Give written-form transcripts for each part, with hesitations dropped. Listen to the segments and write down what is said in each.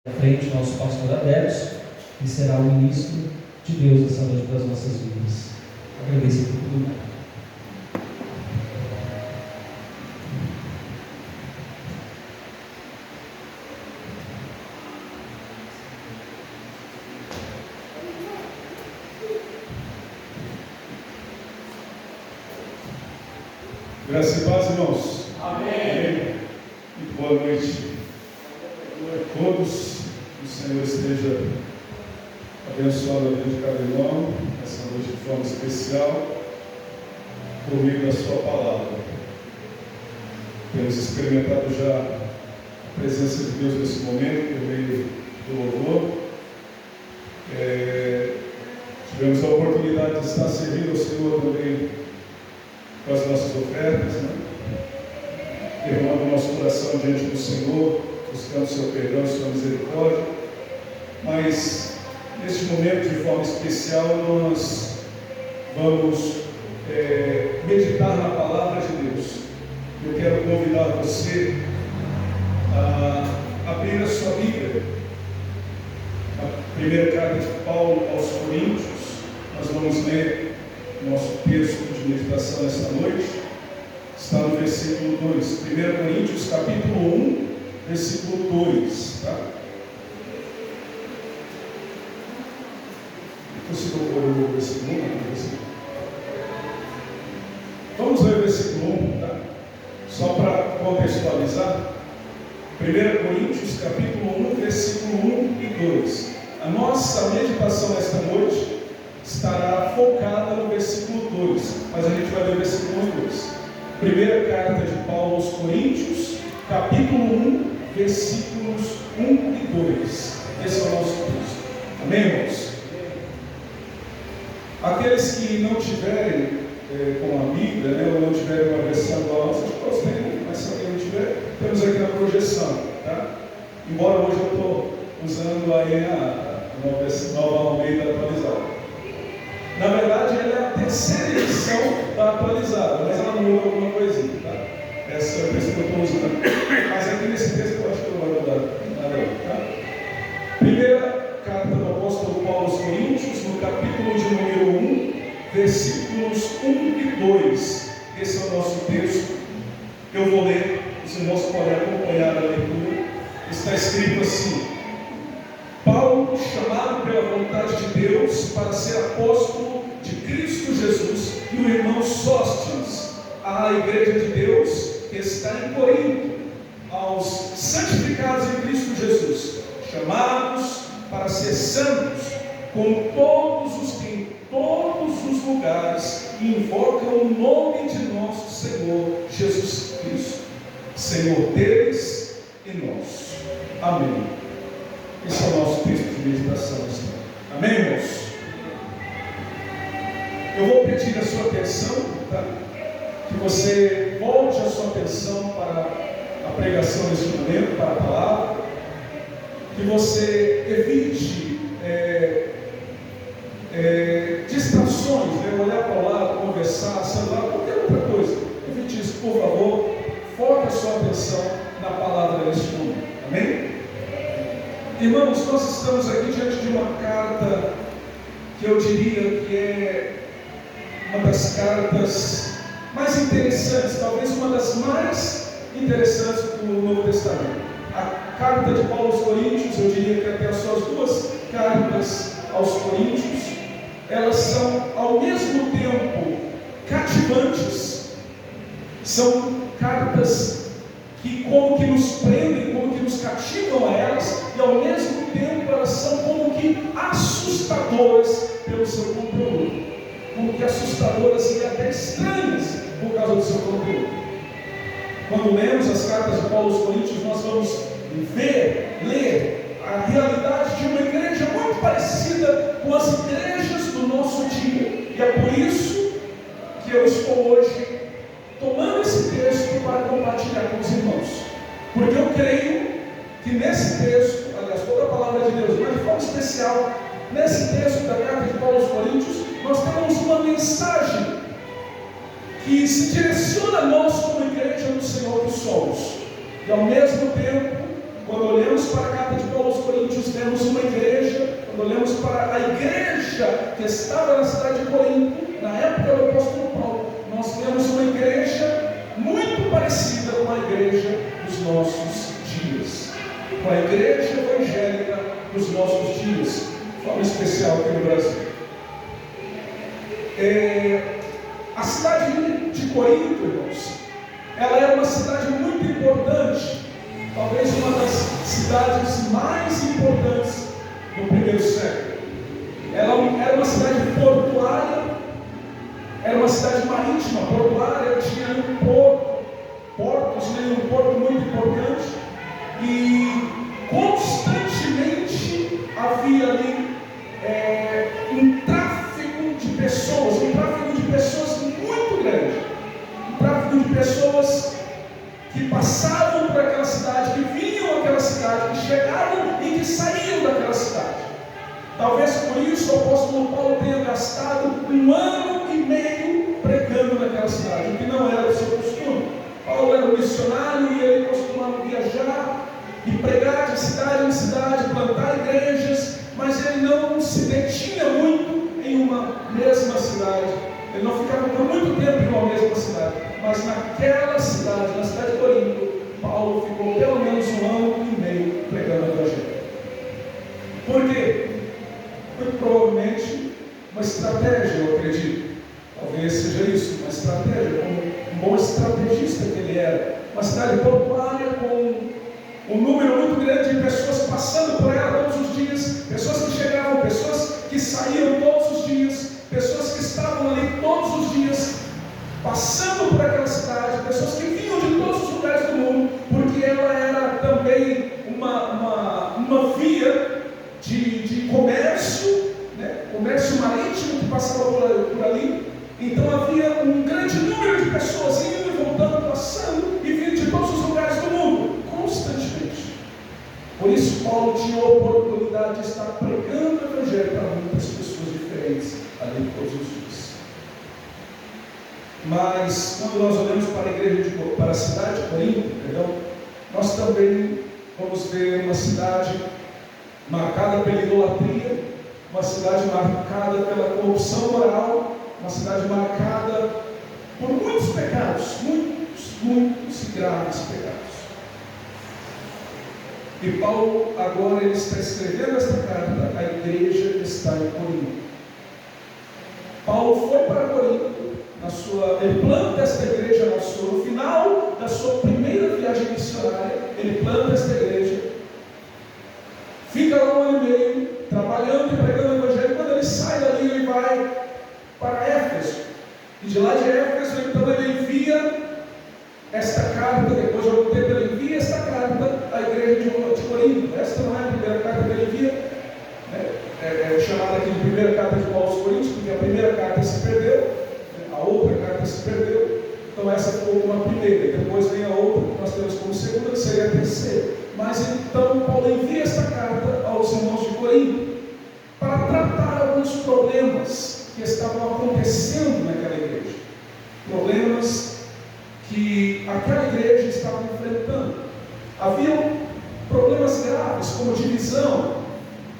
À frente, nosso pastor Adélio, que será o ministro de Deus essa noite para as nossas vidas. Agradeço por tudo. Graças e paz, irmãos. Amém. E boa noite a todos. Que o Senhor esteja abençoando a vida de cada irmão, essa noite de forma especial, por meio da sua palavra. Temos experimentado já a presença de Deus nesse momento, por meio do louvor. Tivemos a oportunidade de estar servindo ao Senhor também com as nossas ofertas, derramando o nosso coração diante do Senhor, buscando o seu perdão e sua misericórdia. Mas, neste momento, de forma especial, nós vamos meditar na palavra de Deus. Eu quero convidar você a abrir a sua Bíblia, a primeira carta de Paulo aos Coríntios. Nós vamos ler nosso texto de meditação esta noite. Está no versículo 2, 1 Coríntios capítulo 1, versículo 2, tá? Você colocou o versículo 1? Vamos ler o versículo 1, tá? Só para contextualizar. 1 Coríntios capítulo 1, versículo 1 e 2. A nossa meditação esta noite estará focada no versículo 2, mas a gente vai ler o versículo 2. Primeira carta de Paulo aos Coríntios, capítulo 1, versículos 1 e 2. Esse é o nosso texto. Amém, irmãos? Aqueles que não tiverem com a Bíblia, ou não tiverem uma versão igual a nossa, nós temos, mas se alguém não tiver, temos aqui na projeção, tá? Embora hoje eu estou usando aí a nova Almeida atualizada. Na verdade, ela é a terceira edição da atualizada, mas ela muda alguma coisinha, tá? Essa é a versão que eu estou usando. Mas aqui nesse texto eu acho que não vai mudar nada, tá? Primeira carta do apóstolo Paulo aos Coríntios, no capítulo de número 1, versículos 1 e 2. Esse é o nosso texto. Eu vou ler, os irmãos podem acompanhar a leitura. Está escrito assim: Paulo, chamado pela vontade de Deus para ser apóstolo de Cristo Jesus, e o irmão Sóstenes, à igreja de Deus que está em Corinto, aos santificados em Cristo Jesus, chamados para ser santos, como todos os que em todos os lugares invocam o nome de nosso Senhor Jesus Cristo, Senhor deles e nosso. Amém. Esse é o nosso texto de meditação. Amém, irmãos? Eu vou pedir a sua atenção, tá? Que você volte a sua atenção para a pregação neste momento, para a palavra, que você evite distrações, olhar para o lado, conversar, celular, qualquer outra coisa. Evite isso, por favor. Foque a sua atenção na palavra neste momento. Amém? Irmãos, nós estamos aqui diante de uma carta que eu diria que é uma das cartas mais interessantes, talvez uma das mais interessantes do Novo Testamento. A carta de Paulo aos Coríntios, eu diria que até as suas duas cartas aos Coríntios, elas são ao mesmo tempo cativantes, são cartas que como que nos prendem, como que nos cativam a elas, e ao mesmo tempo elas são como que assustadoras pelo seu conteúdo, como que assustadoras e até estranhas por causa do seu conteúdo. Quando lemos as cartas de Paulo aos Coríntios, nós vamos ler a realidade de uma igreja muito parecida com as igrejas do nosso dia, e é por isso que eu estou hoje tomando esse texto para compartilhar com os irmãos, porque eu creio que nesse texto, aliás, toda a palavra de Deus, mas de forma especial, nesse texto da carta de Paulo aos Coríntios, nós temos uma mensagem que se direciona a nós como igreja do Senhor que somos, e ao mesmo tempo, quando olhamos para a carta de Paulo aos Coríntios, para a igreja que estava na cidade de Corinto, na época do apóstolo Paulo, nós vemos uma igreja muito parecida com a igreja dos nossos dias, com a igreja evangélica dos nossos dias, de forma especial aqui no Brasil. A cidade de Corinto, irmãos, ela é uma cidade muito importante, talvez uma das cidades mais importantes do primeiro século. Ela era uma cidade portuária, era uma cidade marítima, portuária, tinha um porto, tinha um porto muito importante, e constantemente havia ali um tráfego de pessoas muito grande, um tráfego de pessoas que passavam por aquela cidade, que vinham àquela cidade, que chegavam e que saíam daquela cidade. Talvez por isso o apóstolo Paulo tenha gastado 1 ano e meio pregando naquela cidade, o que não era do seu costume. Paulo era um missionário e ele costumava viajar e pregar de cidade em cidade, plantar igrejas, mas ele não se detinha muito em uma mesma cidade. Ele não ficava por muito tempo em uma mesma cidade, mas naquela cidade, na cidade de Corinto, Paulo ficou pelo menos 1 ano e meio pregando o evangelho. Por quê? Muito provavelmente uma estratégia, eu acredito. Talvez seja isso, uma estratégia, como um bom estrategista que ele era. Uma cidade portuária com um número muito grande de pessoas passando por ela todos os dias, pessoas que chegavam, pessoas que saíam todos os dias, pessoas que estavam ali todos os dias, passando por aquela cidade, pessoas que vinham de todos os lugares do mundo, porque ela era também uma via de comércio, né? Comércio marítimo que passava por ali. Então havia um grande número de pessoas indo e voltando, passando e vindo de todos os lugares do mundo, constantemente. Por isso Paulo tinha a oportunidade de estar pregando o evangelho para muitas pessoas diferentes ali todos os dias. Mas quando nós olhamos para a cidade de Corinto, nós também vamos ver uma cidade marcada pela idolatria, uma cidade marcada pela corrupção moral, uma cidade marcada por muitos pecados, muitos e graves pecados. E Paulo agora ele está escrevendo esta carta à igreja que está em Corinto. Paulo foi para Corinto, ele planta esta igreja no final da sua primeira viagem missionária, ele planta esta igreja, fica lá 1 ano e meio, trabalhando e pregando o evangelho. Quando ele sai dali, ele vai para Éfeso, e de lá de Éfeso, então ele envia esta carta, depois de algum tempo ele envia esta carta à igreja de Corinto. Esta não é a primeira carta que ele envia, é chamada aqui de primeira carta de Paulo aos Coríntios, porque a primeira carta se perdeu, a outra carta se perdeu, então essa ficou como a primeira, e depois vem a outra, que nós temos como segunda, que seria a terceira. Mas então Paulo envia esta carta aos irmãos de Corinto, para tratar alguns problemas que estavam acontecendo naquela igreja, problemas que aquela igreja estava enfrentando. Havia problemas graves, como divisão,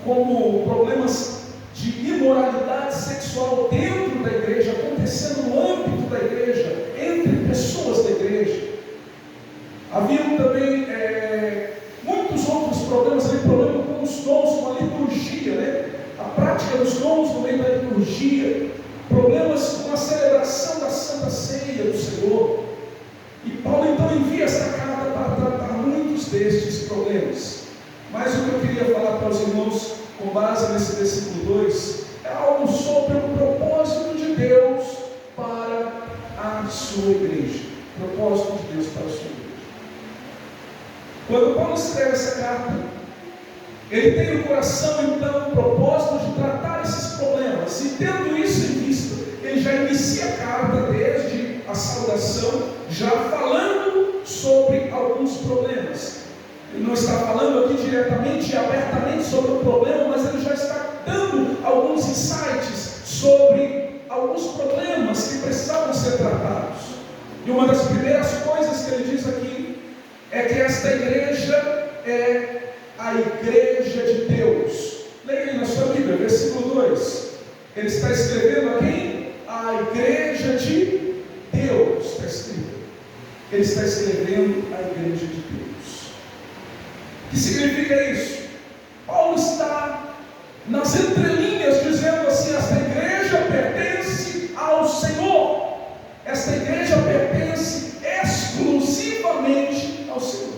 como problemas de imoralidade sexual dentro da igreja, acontecendo no âmbito da igreja, entre pessoas da igreja. Havia também muitos outros problemas, problema com os dons, com a liturgia, a prática dos dons no meio da liturgia, problemas com a celebração da Santa Ceia do Senhor. E Paulo então envia esta carta para tratar muitos destes problemas. Mas o que eu queria falar para os irmãos, com base nesse versículo 2, é algo sobre o propósito de Deus para a sua igreja. Propósito de Deus para a sua igreja. Quando Paulo escreve essa carta, ele tem no coração então o propósito de tratar esses problemas, e tendo isso em vista, ele já inicia a carta desde a saudação, já falando sobre alguns problemas. Ele não está falando aqui diretamente e abertamente sobre o problema, mas ele já está dando alguns insights sobre alguns problemas que precisavam ser tratados. E uma das primeiras coisas que ele diz aqui é que esta igreja é a igreja de Deus. Leia aí na sua Bíblia, versículo 2. Ele está escrevendo a quem? A igreja de Deus. Está escrito. Ele está escrevendo a igreja de Deus. O que significa isso? Paulo está nas entrelinhas dizendo assim: esta igreja pertence ao Senhor. Esta igreja pertence exclusivamente ao Senhor.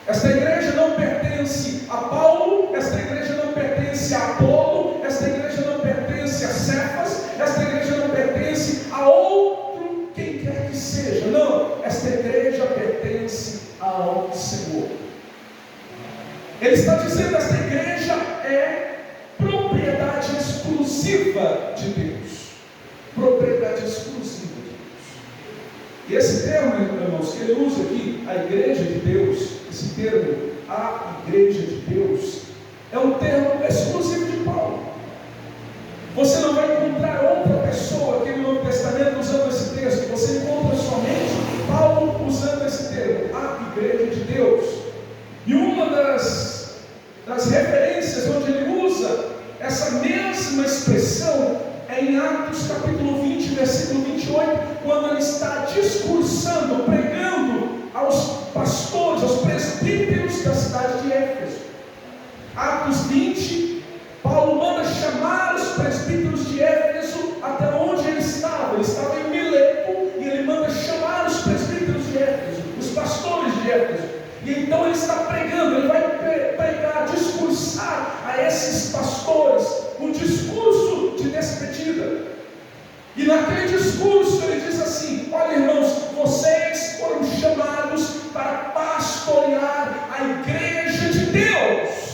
Esta igreja não pertence a Paulo, esta igreja não pertence a Apolo, esta igreja não pertence a Cefas, esta igreja não pertence a outro, quem quer que seja. Não, esta igreja pertence ao Senhor. Ele está dizendo que esta igreja é propriedade exclusiva de Deus. Propriedade exclusiva de Deus. E esse termo, irmãos, que ele usa aqui, a igreja de Deus, esse termo, a igreja de Deus, é um termo exclusivo de Paulo. Você não vai encontrar outra pessoa aqui no Novo Testamento usando esse texto. Você encontra somente Paulo usando esse termo, a igreja de Deus. E uma das referências onde ele usa essa mesma expressão é em Atos capítulo 20, versículo 28, quando ele está discursando, pregando aos pastores, aos presbíteros da cidade de Éfeso. Atos 20, Paulo manda chamar os presbíteros de Éfeso até onde ele estava. Ele estava em Mileto e ele manda chamar os presbíteros de Éfeso, os pastores de Éfeso. E então ele está pregando, ele vai pregar, discursar a esses pastores um discurso de despedida. E naquele discurso ele diz assim: olha, irmãos, vocês foram chamados para pastorear a igreja de Deus.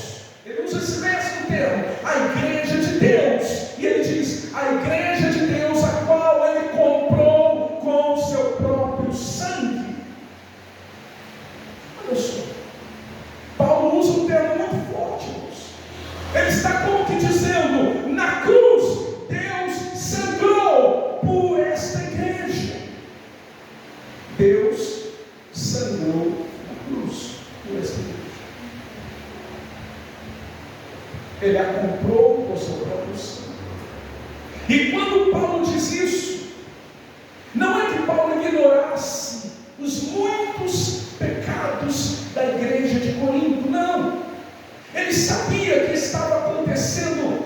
Ele usa esse mesmo termo, a igreja de Deus. E ele diz: a igreja de Deus, a qual ele comprou com o seu próprio sangue. Olha só, Paulo usa um termo muito forte, irmãos. Ele está como que dizendo: na cruz Deus sangrou por esta igreja. Deus sangrou na cruz por esta igreja. Ele a comprou com o seu próprio sangue. E quando Paulo diz isso, não é que Paulo ignorasse os muitos pecados da igreja de Corinto, não. Ele sabia que estava acontecendo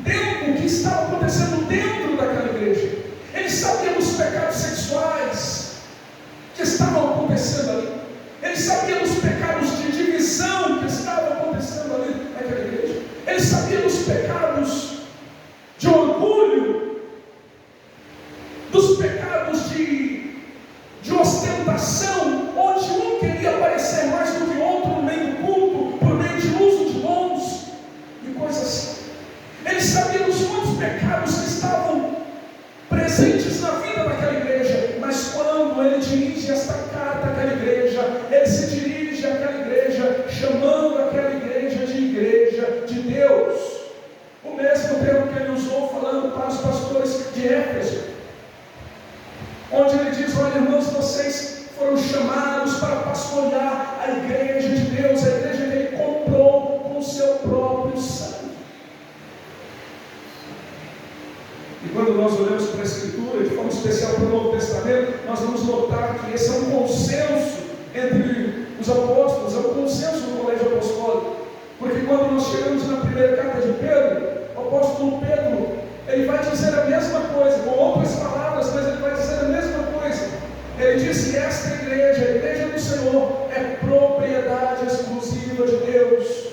dentro daquela igreja. Ele sabia os pecados sexuais que estavam acontecendo ali. Ele sabia os pecados de divisão que estavam acontecendo ali naquela igreja. Ele sabia os pecados de orgulho, dos pecados de ostentação, onde um queria aparecer mais do que outro no meio do culto, por meio de uso de dons e coisas assim. Ele sabia dos muitos pecados que estavam presentes na vida daquela igreja, mas quando ele dirige esta carta àquela igreja, ele se dirige àquela igreja, chamando aquela igreja de Deus. O mesmo termo que ele usou falando para os pastores de Éfeso, onde ele diz: olha, irmãos, vocês foram chamados para pastorear a igreja de Deus, a igreja que ele comprou com o seu próprio sangue. E quando nós olhamos para a Escritura, de forma especial para o Novo Testamento, nós vamos notar que esse é um consenso entre os apóstolos, é um consenso no colégio apostólico. Porque quando nós chegamos na primeira carta de Pedro, o apóstolo Pedro, ele vai dizer a mesma coisa, com outras palavras, mas ele vai dizer a mesma coisa. Ele diz que esta igreja, a igreja do Senhor, é propriedade exclusiva de Deus.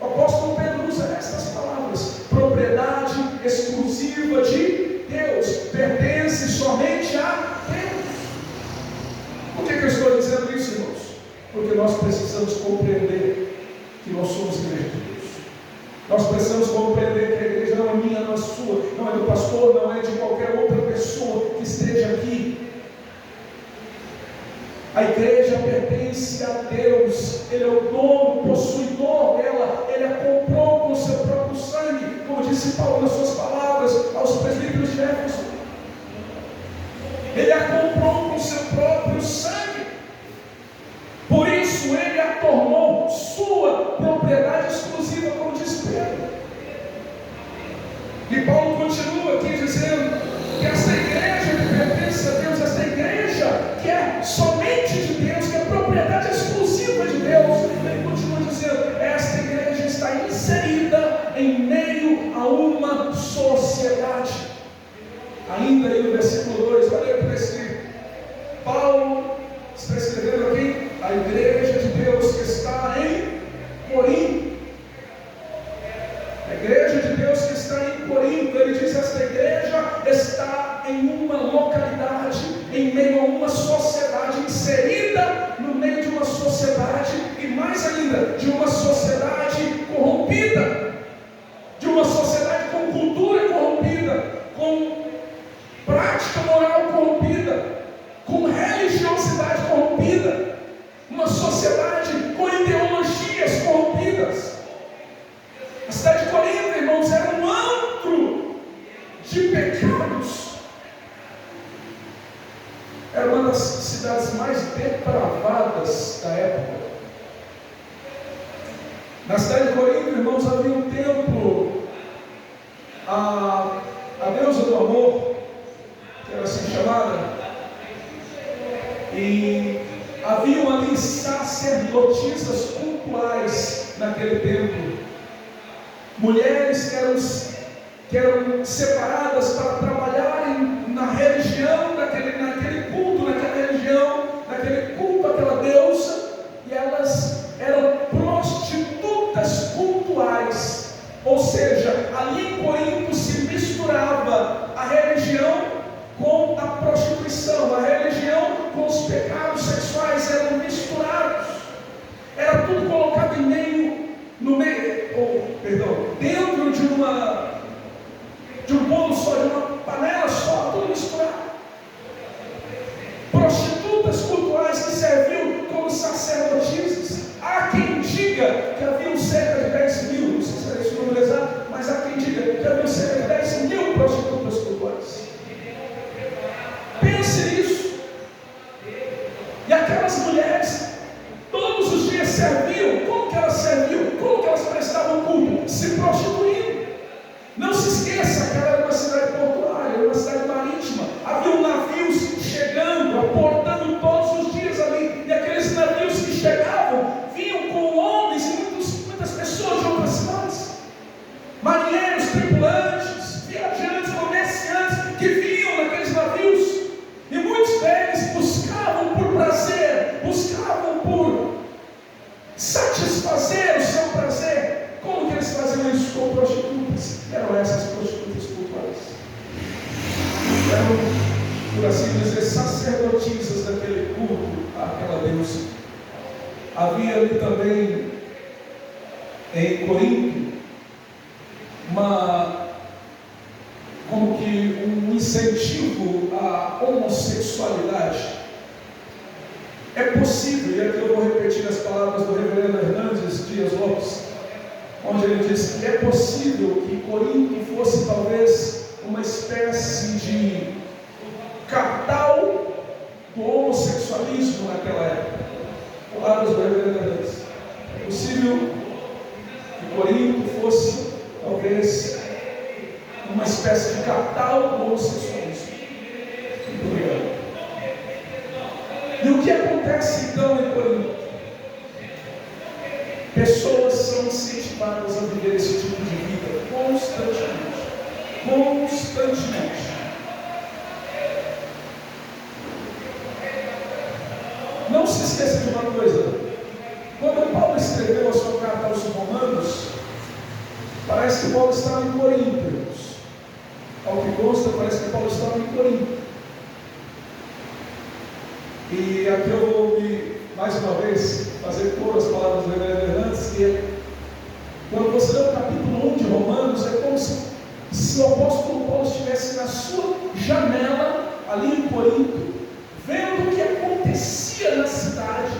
O apóstolo Pedro usa estas palavras: propriedade exclusiva de Deus, pertence somente a Deus. Por que eu estou dizendo isso, irmãos? Porque nós precisamos compreender que nós somos igreja de Deus. Nós precisamos compreender que a igreja não é minha, não é sua, não é do pastor, não é de qualquer outra pessoa que esteja aqui. A igreja pertence a Deus. Ele é o dono, o possuidor dela. Ele a comprou com o seu próprio sangue, como disse Paulo nas suas palavras aos presbíteros de Éfeso. Ele a comprou com o seu próprio sangue. Por isso ele a tornou sua propriedade exclusiva, como diz Pedro. em uma localidade, em meio a uma sociedade, inserida no meio de uma sociedade, e mais ainda, de uma sociedade corrompida, de uma sociedade com cultura corrompida, com prática moral corrompida, com religiosidade corrompida, uma sociedade com ideologias corrompidas. A cidade de Corinto, irmãos, era um antro de pecados. Era uma das cidades mais depravadas da época. Na cidade de Corinto, irmãos, havia um templo a deusa do amor, que era assim chamada, e haviam ali sacerdotisas cultuais naquele templo, mulheres que eram separadas para trabalharem na religião, naquele culto, naquele culto àquela deusa, e elas eram prostitutas cultuais. Ou seja, ali em Corinto se misturava a religião com a prostituição, a religião com os pecados sexuais, eram misturados. Era tudo colocado dentro de um bolo só, de uma panela só, tudo misturado. Prostitutas cultuais que serviam como sacerdotisas. Há quem diga que haviam cerca de 10 mil, não sei se era esse o número exato, mas há quem diga que haviam cerca de 10 mil prostitutas cultuais. Pense nisso. E aquelas mulheres, todos os dias serviam. Como que elas serviam? Como que elas prestavam culto? Se prostituindo. Não se esqueça que ela era uma cidade portuária, era uma cidade marítima. Havia navios chegando, aportando todos os dias ali. E aqueles navios que chegavam, vinham com homens e muitas pessoas de outras cidades. Marinheiros, tripulantes, viajantes, comerciantes, que vinham naqueles navios. E muitos deles buscavam por prazer, buscavam por satisfazer o seu prazer. Como que eles faziam isso? Com prostitutas. Eram essas prostitutas cultuais. Eram, por assim dizer, sacerdotisas daquele culto àquela deusa. Havia ali também, em Corinto, como que um incentivo à homossexualidade. É possível, e aqui eu vou repetir as palavras do reverendo Hernandes Dias Lopes, onde ele disse que é possível que Corinto fosse talvez uma espécie de capital do homossexualismo naquela época. Palavras do reverendo Hernandes. É possível que Corinto fosse talvez uma espécie de capital do homossexualismo. Muito obrigado. E o que acontece então em Corinto? Pessoas são incentivadas a viver esse tipo de vida constantemente. Não se esqueça de uma coisa. Quando Paulo escreveu a sua carta aos Romanos, parece que Paulo estava em Corinto. Ao que consta, parece que Paulo estava em Corinto. E aqui eu vou mais uma vez fazer todas as palavras do reverendo Hernandes, que quando você lê o capítulo 1 de Romanos, é como se o apóstolo Paulo estivesse na sua janela, ali em Corinto, vendo o que acontecia na cidade,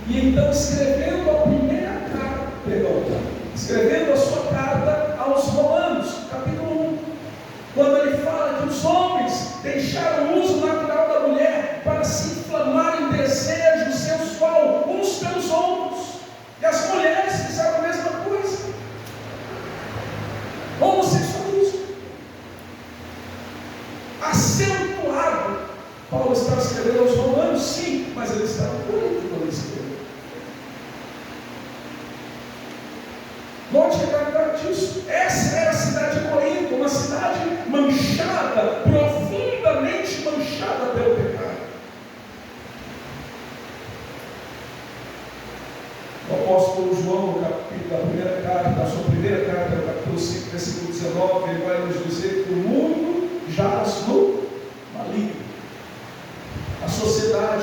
e então escrevendo a sua carta aos Romanos, capítulo 1, quando ele fala que os homens deixaram o uso natural da mulher para se inflamar em desejo sensual uns pelos outros, e as mulheres fizeram a mesma coisa. Homossexualismo acentuado. Paulo estava escrevendo aos Romanos, sim, mas ele estava em Corinto quando ele escreveu. Note a gravidade disso. Essa era a cidade de Corinto, uma cidade manchada, profundamente manchada pelo pecado. O apóstolo João, no capítulo da primeira carta, da sua primeira carta, no capítulo 5, versículo 19, ele vai nos dizer que o mundo jaz no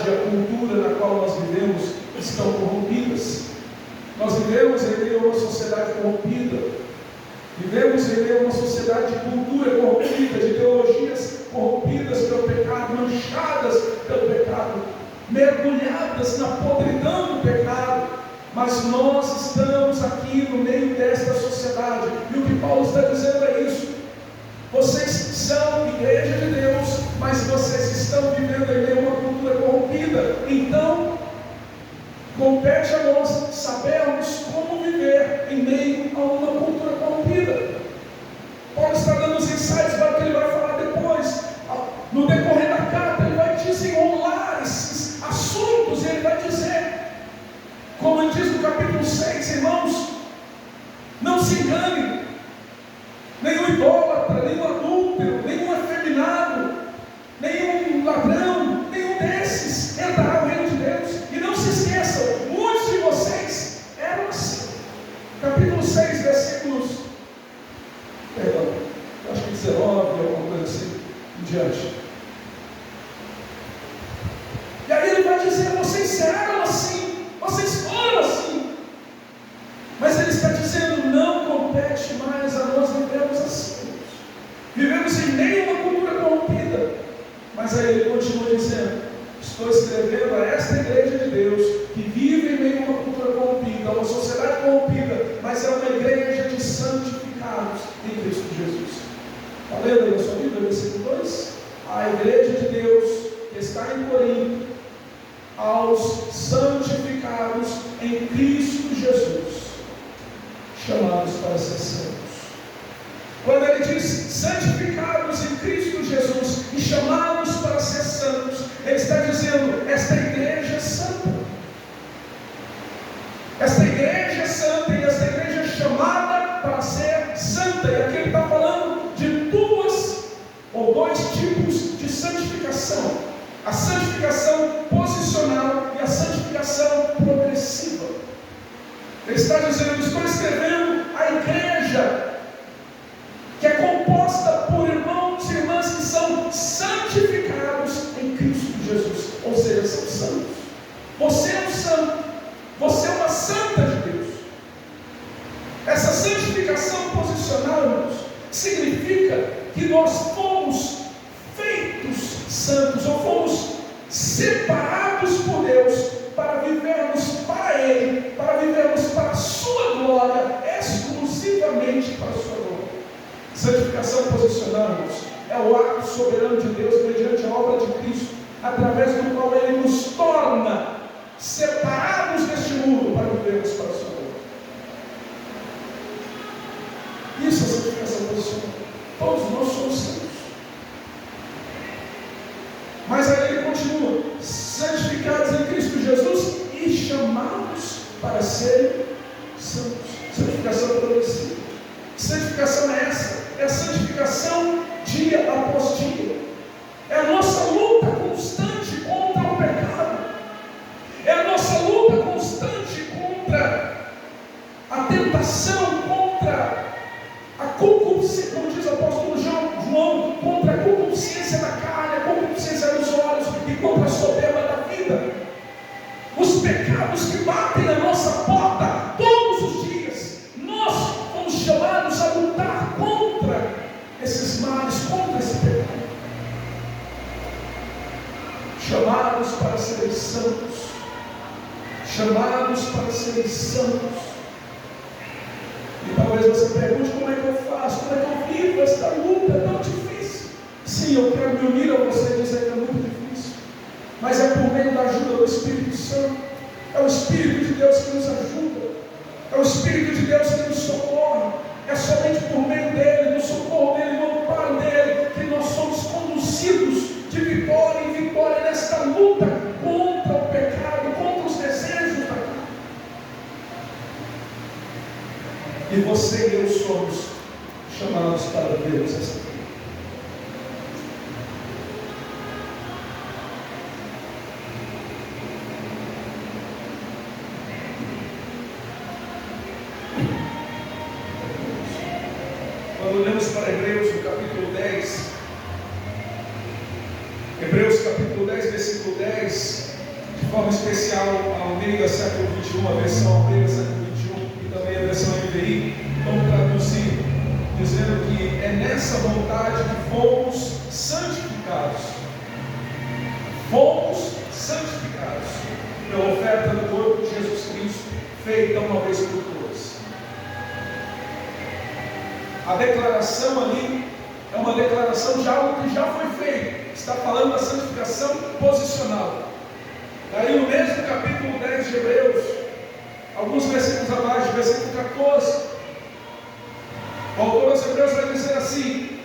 sociedade e a cultura na qual nós vivemos estão corrompidas. Nós vivemos em meio a uma sociedade corrompida. Vivemos em meio a uma sociedade de cultura corrompida, de ideologias corrompidas pelo pecado, manchadas pelo pecado, mergulhadas na podridão do pecado. Mas nós estamos aqui no meio desta sociedade, e o que Paulo está dizendo é isso: vocês são igreja de Deus, mas vocês estão vivendo em meio a uma cultura corrompida. Então, compete a nós sabermos como viver em meio a uma cultura corrompida. Paulo está dando os insights para o que ele vai falar depois. No decorrer da carta, ele vai desenrolar esses assuntos, e ele vai dizer, como ele diz no capítulo 6, irmãos, não se engane, nenhum idólatra, nenhum adúltero, nenhum afeminado, nenhum ladrão, nenhum desses entrará no reino de Deus. E não se esqueçam, muitos de vocês eram assim. Capítulo 6, versículos, acho que 19, alguma coisa assim, em diante. E aí ele vai dizer, vocês eram assim, vocês foram assim. Mas ele está dizendo, não compete mais a nós vivermos assim. Vivemos em meio a uma cultura corrompida. Mas aí ele continua dizendo, estou escrevendo a esta igreja de Deus, que vive em meio a uma cultura corrompida, uma sociedade corrompida, mas é uma igreja de santificados em Cristo Jesus. Está lendo aí a sua Bíblia, versículo 2? A igreja de Deus, que está em Corinto, aos santificados em Cristo Jesus, chamados para ser santos. Quando ele diz santificados em Cristo Jesus e chamados para ser santos, ele está dizendo, esta igreja é santa. Esta igreja é santa, e esta igreja é chamada para ser santa. E aqui ele está falando de duas ou dois tipos de santificação: a santificação posicional e a santificação progressiva. Ele está dizendo, estou escrevendo a igreja que é composta por irmãos e irmãs que são santificados em Cristo Jesus, ou seja, são santos. Você é um santo, você é uma santa de Deus. Essa santificação posicional, irmãos, significa que nós fomos feitos santos, ou fomos separados por Deus para vivermos para Ele, para vivermos para a sua glória, exclusivamente para a sua glória. Santificação posicional, irmãos, é o ato soberano de Deus mediante a obra de Cristo, através do qual Ele nos torna separados deste mundo para vivermos para a sua glória. Isso é santificação posicional. Todos nós somos santos. Mas aí ele continua, santificados em Cristo Jesus e chamados para serem santos. Santificação progressiva. Que santificação é essa? É a santificação dia após dia. É a nossa luta constante contra o pecado. É a nossa luta constante contra a tentação, contra a concupiscência, como diz o apóstolo João, contra a concupiscência da carne, a concupiscência dos olhos e contra a soberba da vida. Os pecados que batem na nossa porta todos os dias, nós fomos chamados a lutar contra esses males, contra esse pecado. Chamados para serem santos. Chamados para serem santos. E talvez você pergunte, como é que eu faço? Como é que eu vivo esta luta tão difícil? Sim, eu quero me unir a você e dizer que é muito difícil. Mas é por meio da ajuda do Espírito Santo. É o Espírito de Deus que nos ajuda. É o Espírito de Deus que nos socorre. É somente por meio dele, no socorro dele, no amparo dele, que nós somos conduzidos de vitória em vitória nesta luta contra o pecado, contra os desejos da carne. E você e eu somos chamados para Deus essa vida. Quando olhamos para Hebreus, no capítulo 10, Hebreus capítulo 10, versículo 10, forma especial a Almeida século XXI, a versão Almeida século XXI e também a versão NVI, vamos traduzir, dizendo que é nessa vontade que fomos santificados. Fomos santificados pela oferta do corpo de Jesus Cristo, feita uma vez por todas. A declaração ali é uma declaração de algo que já foi feito. Está falando da santificação posicional. Daí no mesmo capítulo 10 de Hebreus, alguns versículos abaixo, versículo 14, o autor aos Hebreus vai dizer assim,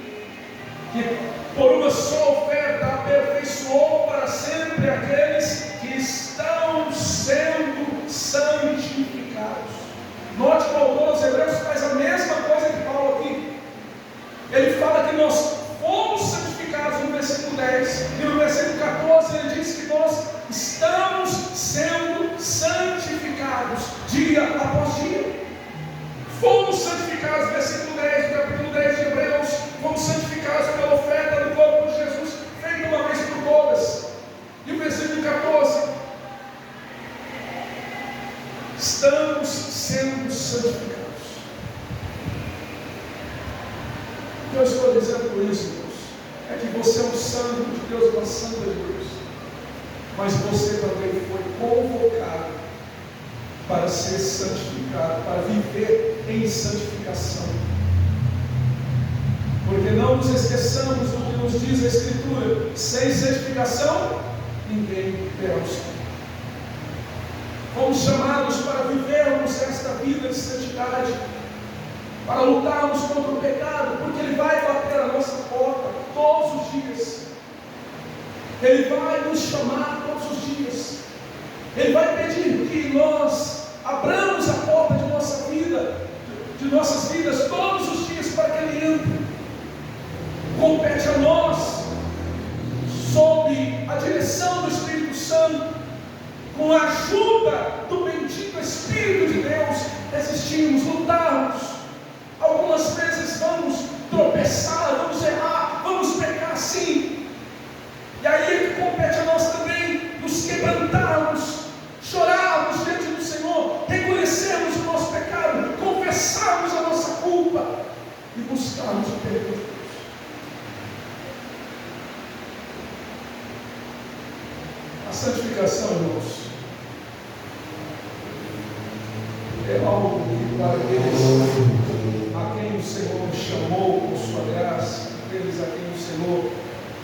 que por uma só oferta aperfeiçoou para sempre aqueles que estão sendo santificados. Note que o autor aos Hebreus faz a mesma coisa que Paulo aqui. Ele fala que nós fomos santificados no versículo 10, e no versículo 14 ele diz que nós estamos sendo santificados dia após dia. Fomos santificados, versículo 10 do capítulo 10 de Hebreus, fomos santificados pela oferta do corpo de Jesus, feita uma vez por todas. E o versículo 14, estamos sendo santificados. O que eu estou dizendo por isso, irmãos, é que você é um santo de Deus, uma santa de Deus, mas você também foi convocado para ser santificado, para viver em santificação. Porque não nos esqueçamos do que nos diz a Escritura: sem santificação, ninguém verá o Senhor. Fomos chamados para vivermos esta vida de santidade, para lutarmos contra o pecado, porque ele vai bater a nossa porta todos os dias. Ele vai nos chamar todos os dias. Ele vai pedir que nós abramos a porta de nossa vida, de nossas vidas todos os dias, para que ele entre. Compete a nós, sob a direção do Espírito Santo, com a ajuda do bendito Espírito de Deus, resistirmos, lutarmos. Algumas vezes vamos tropeçar, vamos errar, vamos pecar sim. E aí é que compete a nós também nos quebrantarmos, chorarmos diante do Senhor, reconhecermos o nosso pecado, confessarmos a nossa culpa e buscarmos o perdão de Deus. A santificação, irmãos, é algo que para aqueles a quem o Senhor chamou com sua graça, aqueles a quem o Senhor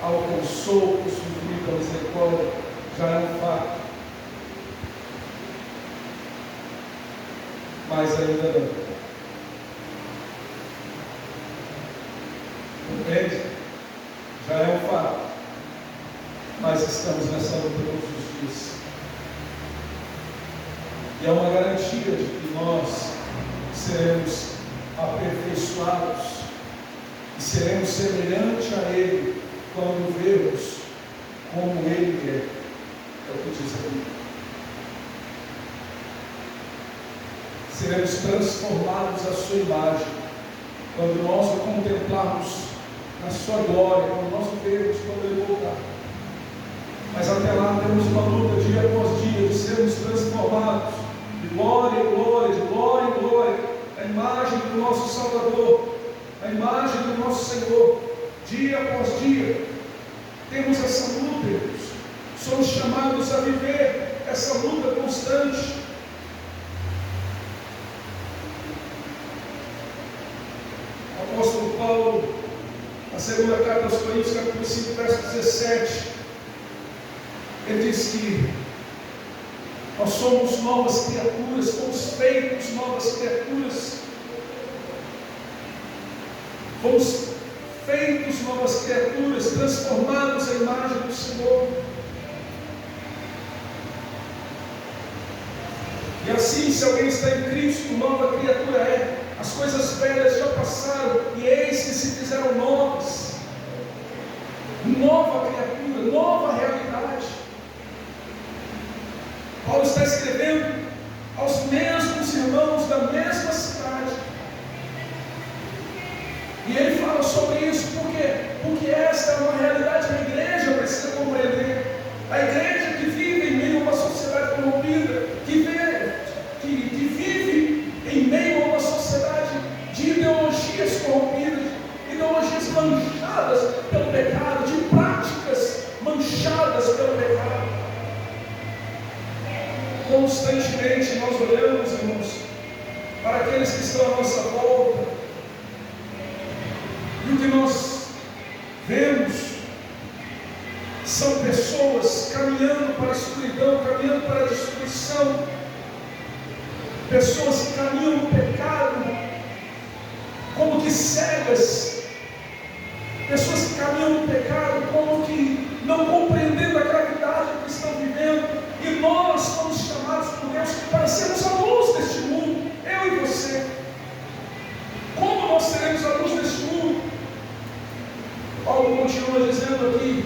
alcançou com sua infinita misericórdia, já é um fato. Mas ainda não. Compreende? Já é um fato. Mas estamos nessa luta todos os dias. E é uma garantia de que nós seremos aperfeiçoados e seremos semelhantes a Ele quando vermos como Ele é. É o que diz a Bíblia. Seremos transformados à sua imagem quando nós o contemplarmos na sua glória, quando nós o vermos quando Ele voltar. Mas até lá temos uma luta dia após dia de sermos transformados de glória em glória, de glória em glória, a imagem do nosso Salvador, a imagem do nosso Senhor, dia após dia. Temos essa luta, irmãos. Somos chamados a viver essa luta constante. O apóstolo Paulo, na segunda carta aos Coríntios, capítulo 5, verso 17, ele diz que nós somos novas criaturas, fomos feitos novas criaturas. Fomos feitos novas criaturas, transformados à imagem do Senhor. E assim, se alguém está em Cristo, nova criatura é. As coisas velhas já passaram e eis que se fizeram novas. Nova criatura, nova realidade. Paulo está escrevendo aos mesmos irmãos da mesma cidade. E ele fala sobre isso, por quê? Porque esta é uma realidade que a igreja precisa compreender. A igreja que vive em meio a uma sociedade estão à nossa volta. E o que nós vemos são pessoas caminhando para a escuridão, caminhando para a destruição, pessoas que caminham no pecado como que cegas, pessoas que caminham no pecado como que não compreendendo a gravidade que estão vivendo, e nós somos chamados por Deus para sermos a luz deste mundo, eu e você. Como nós seremos a luz deste mundo? Paulo continua dizendo aqui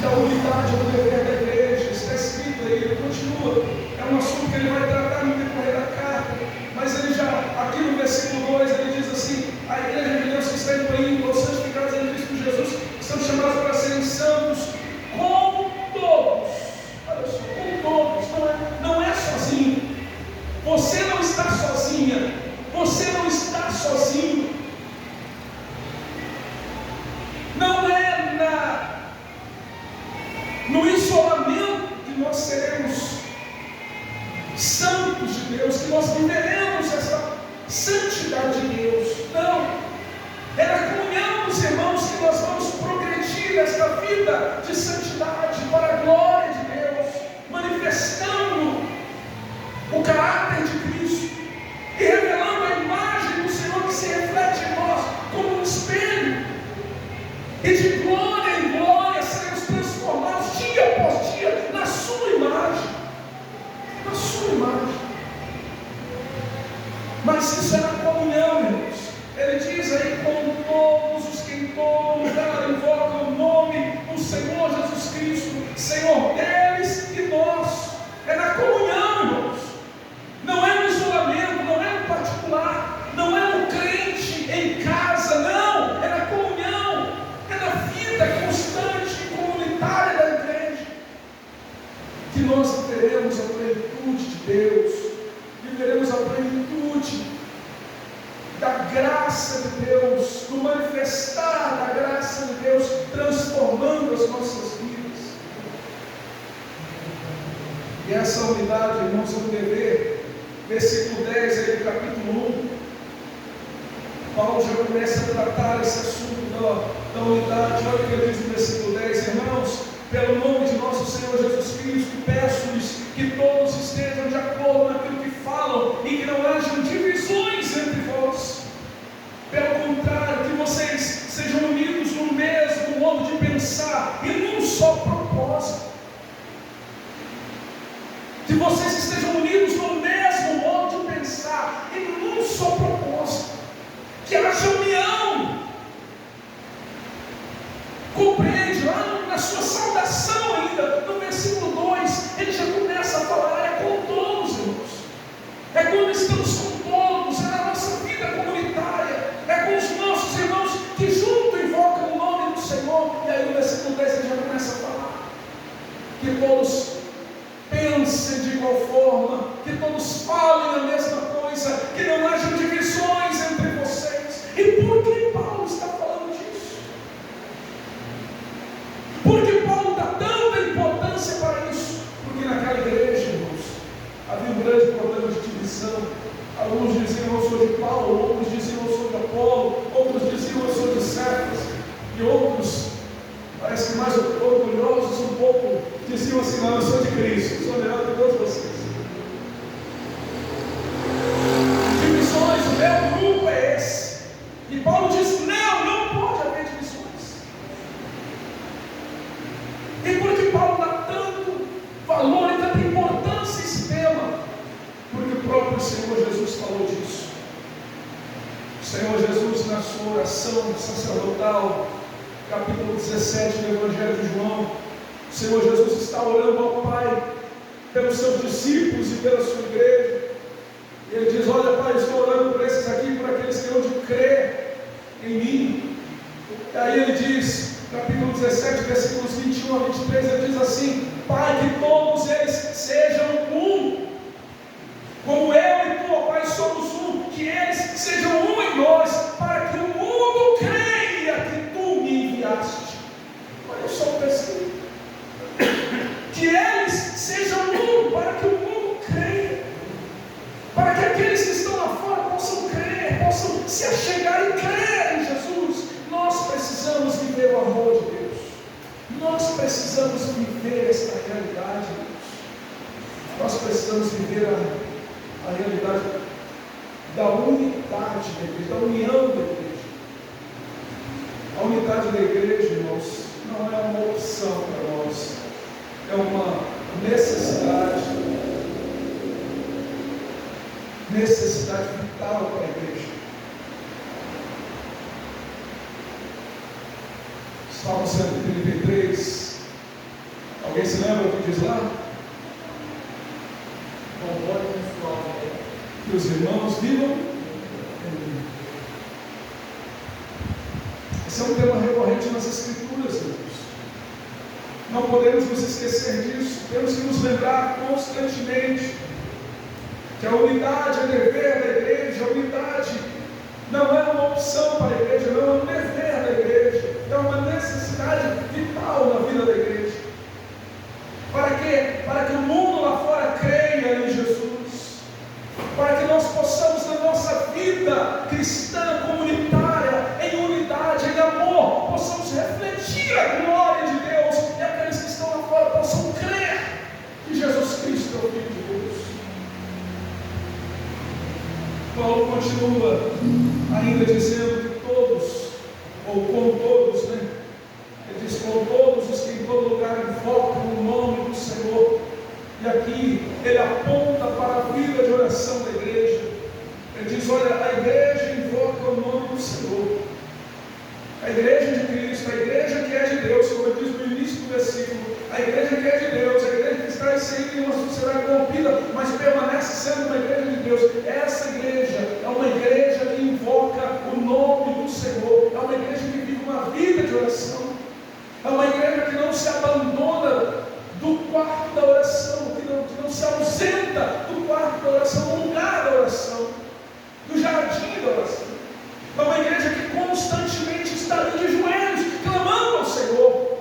que a unidade é o dever da igreja, está escrito aí, ele continua, é um assunto que ele vai tratar no decorrer da carta, mas ele já, aqui no versículo 2, ele diz assim: a igreja de Deus que está em Corinto, os santificados em Cristo Jesus, são chamados para serem santos, como todos. Olha só, como todos, não é sozinho. Você não está sozinha, você não está sozinho. Não é no isolamento que nós seremos santos de Deus, que nós viveremos essa santidade de Deus. Não, é na comunhão dos irmãos que nós vamos progredir esta vida de santidade para a glória de Deus, manifestando o caráter de Cristo e revelando a imagem do Senhor que se reflete em nós como um espelho, e de glória em glória seremos transformados dia após dia na sua imagem, na sua imagem. Mas isso é na comunhão, irmãos. Ele diz aí: com todos os que em todo lugar invocam o nome do Senhor Jesus Cristo, Senhor deles e nós. É na comunhão, irmãos. Não é no isolamento, não é no particular, não é no crente em casa, não. É na comunhão, é na vida constante e comunitária da igreja que nós viveremos a plenitude de Deus, viveremos a plenitude da graça de Deus, do manifestar da graça de Deus, transformando as nossas vidas. E essa unidade, irmãos, é um dever. Versículo 10 aí do capítulo 1, Paulo já começa a tratar esse assunto da unidade. Olha o que ele diz no versículo 10: irmãos, pelo nome de nosso Senhor Jesus Cristo, peço-lhes que todos estejam de acordo naquilo que falam e que não hajam divisões entre vós. Pelo contrário, que vocês sejam unidos no mesmo modo de pensar e num só propósito. Que vocês estejam unidos no mesmo modo de pensar e num só propósito. Que haja união. Compreende? Lá na sua saudação ainda, no versículo 2, ele já começa a falar: é com todos, irmãos. É quando estamos com todos, é na nossa vida comunitária, é com os nossos irmãos que junto invocam o nome do Senhor. E aí no versículo 10 ele já começa a falar que todos pensem de igual forma, que todos falem a mesma coisa, que não haja divisões entre vocês. E por que Paulo está falando disso? Por que Paulo dá tanta importância para isso? Porque naquela igreja, irmãos, havia um grande problema de divisão. Alguns diziam: eu sou de Paulo, outros diziam: eu sou de Apolo, outros diziam: eu sou de Cefas, e outros, parece que mais orgulhosos um pouco, diziam assim: não, eu sou de Cristo, sou melhor que todos vocês. Divisões, o meu grupo é esse. E Paulo diz: não pode haver divisões. E por que Paulo dá tanto valor e tanta importância a esse tema? Porque o próprio Senhor Jesus falou disso. O Senhor Jesus, na sua oração sacerdotal, capítulo 17 do Evangelho de João, o Senhor Jesus está orando ao Pai pelos seus discípulos e pela sua igreja. E ele diz: olha, Pai, estou orando por esses aqui, por aqueles que hão de crer em mim. E aí ele diz, capítulo 17, versículos 21 a 23, ele diz assim: Pai, que todos eles sejam um, como eu e tu, ó Pai, somos um, que eles sejam um em nós, para que o mundo creia que tu me enviaste. Olha só o versículo. Que eles sejam um, para que o mundo creia, para que aqueles que estão lá fora possam crer. precisamos viver a realidade da unidade da igreja, da união da igreja. A unidade da igreja, irmãos, não é uma opção para nós, é uma necessidade vital para a igreja. Salmo 133, alguém se lembra o que diz lá? Que os irmãos vivam em mim. Esse é um tema recorrente nas Escrituras, irmãos. Não podemos nos esquecer disso, temos que nos lembrar constantemente que a unidade é dever da igreja. A unidade não é uma opção para a igreja, não é um dever da igreja, é uma necessidade vital na vida da igreja. Para quê? Para que o mundo lá fora creia em Jesus, para que nós possamos na nossa vida cristã, comunitária, em unidade, em amor, possamos refletir a glória de Deus, e aqueles que estão lá fora possam crer que Jesus Cristo é o Filho de Deus. Paulo continua ainda dizendo que todos, ou com todos, né? Ele diz: com todos os que em todo lugar invocam o nome do Senhor. E aqui ele aponta para a vida de oração da igreja. Ele diz: olha, a igreja invoca o nome do Senhor. A igreja de Cristo, a igreja que é de Deus, como eu disse no início do versículo, a igreja que é de Deus, a igreja que está inserida em uma sociedade corrompida, mas permanece sendo uma igreja de Deus. Essa igreja é uma igreja que invoca o nome do Senhor, é uma igreja que vive uma vida de oração, é uma igreja que não se abandona do quarto da oração, que não se ausenta do quarto da oração, do lugar da oração, do jardim da oração. É uma igreja que constantemente está ali de joelhos, clamando ao Senhor.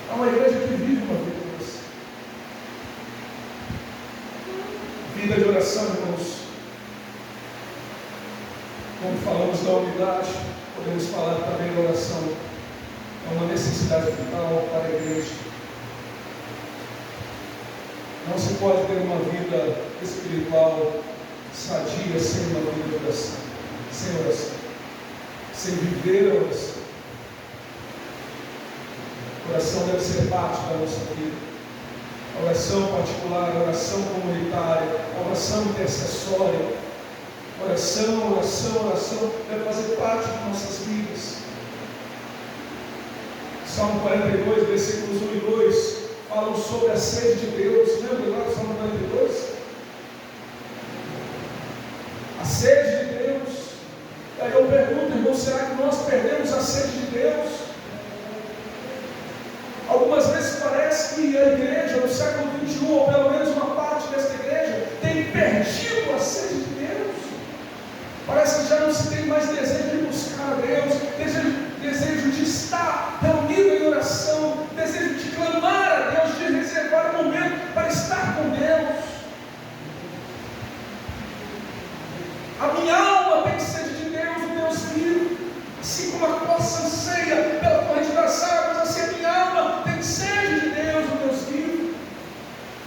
É uma igreja que vive uma vida de oração. Vida de oração, irmãos. Quando falamos da unidade, podemos falar também da oração. É uma necessidade vital para a igreja. Não se pode ter uma vida espiritual sadia sem uma vida de oração, sem viver a oração. A oração deve ser parte da nossa vida. A oração particular, a oração comunitária, a oração intercessória, oração deve fazer parte de nossas vidas. Salmo 42, versículos 1 e 2 falam sobre a sede de Deus. Lembra lá do Salmo 42? A sede de Deus. Aí eu pergunto, irmão, será que nós perdemos a sede de Deus? Algumas vezes parece que a igreja no século XXI, ou pelo menos uma parte desta igreja, tem perdido a sede de Deus. Parece que já não se tem mais desejo de buscar a Deus, desejo de estar reunido em oração, desejo de clamar a Deus, de reservar um momento para estar com Deus. A minha alma tem sede de Deus, o Deus vivo. Assim como a coça anseia pela corrente das águas, assim a minha alma tem sede de Deus, o Deus vivo.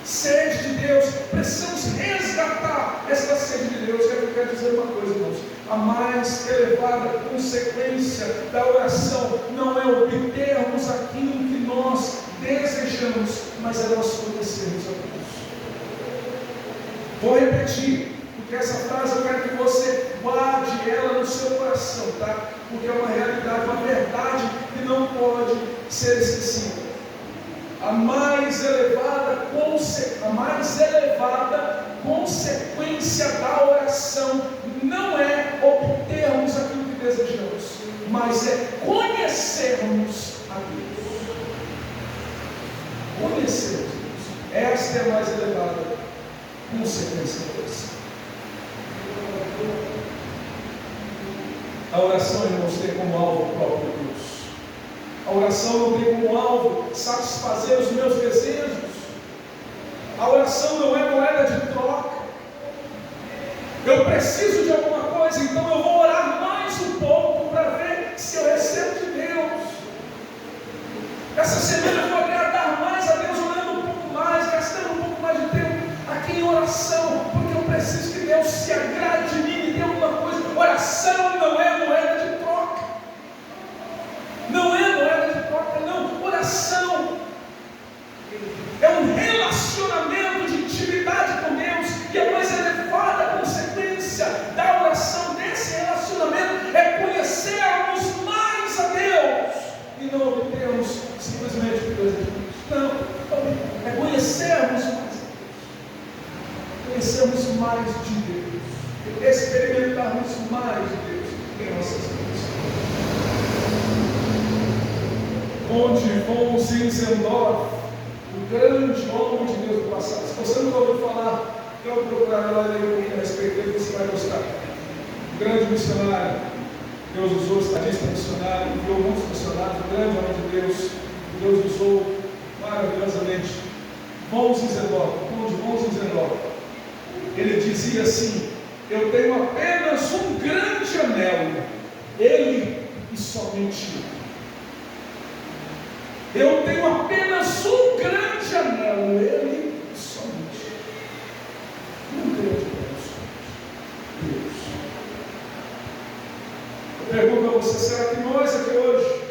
Sede de Deus, precisamos resgatar esta sede de Deus. Eu quero dizer uma coisa, irmãos: a mais elevada consequência da oração não é obtermos aquilo que nós desejamos, mas é nós conhecermos a Deus. Vou repetir, porque essa frase eu quero que você guarde ela no seu coração, tá? Porque é uma realidade, uma verdade que não pode ser esquecida. A mais elevada consequência da oração não é obtermos aquilo que desejamos, mas é conhecermos a Deus. Conhecermos a Deus. Esta é a mais elevada consequência da oração. A oração, irmãos, tem como alvo o próprio Deus. A oração não tem como alvo satisfazer os meus desejos. A oração não é moeda de troca. Eu preciso de alguma coisa, então eu vou orar mais um pouco para ver se eu recebo de Deus. Essa semana eu vou agradar mais a Deus, orando um pouco mais, gastando um pouco mais onde von Zinzendorf, o grande homem de Deus do passado. Se você não ouviu falar, então procurar lá e ler um pouquinho a respeito dele, você vai gostar. Um grande missionário, Deus usou, estadista missionário, enviou muitos missionários, um grande homem de Deus, Deus usou maravilhosamente. Von Zinzendorf, ele dizia assim: eu tenho apenas um grande anelo, ele e somente ele. Eu tenho apenas um grande anelo, ele e somente ele. Um grande anelo, Deus. Eu pergunto a você, será que nós aqui hoje,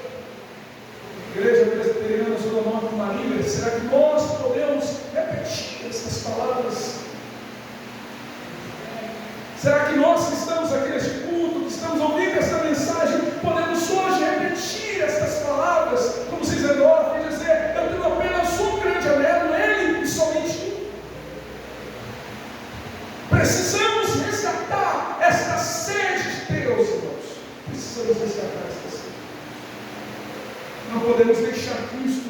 Igreja Presbiteriana Zona Norte Marília, será que nós podemos repetir essas palavras? Será que nós que estamos aqui neste culto, que estamos ouvindo esta mensagem, podemos hoje repetir estas palavras, como Zinzendorf, e dizer: eu tenho apenas um grande anelo, ele e somente ele? Precisamos resgatar esta sede de Deus, irmãos. Precisamos resgatar esta sede. Não podemos deixar que Cristo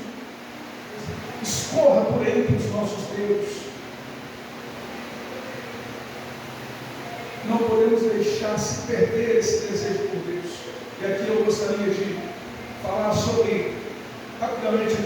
escorra por entre os nossos dedos. Não podemos deixar se perder esse desejo por Deus. E aqui eu gostaria de falar sobre, rapidamente,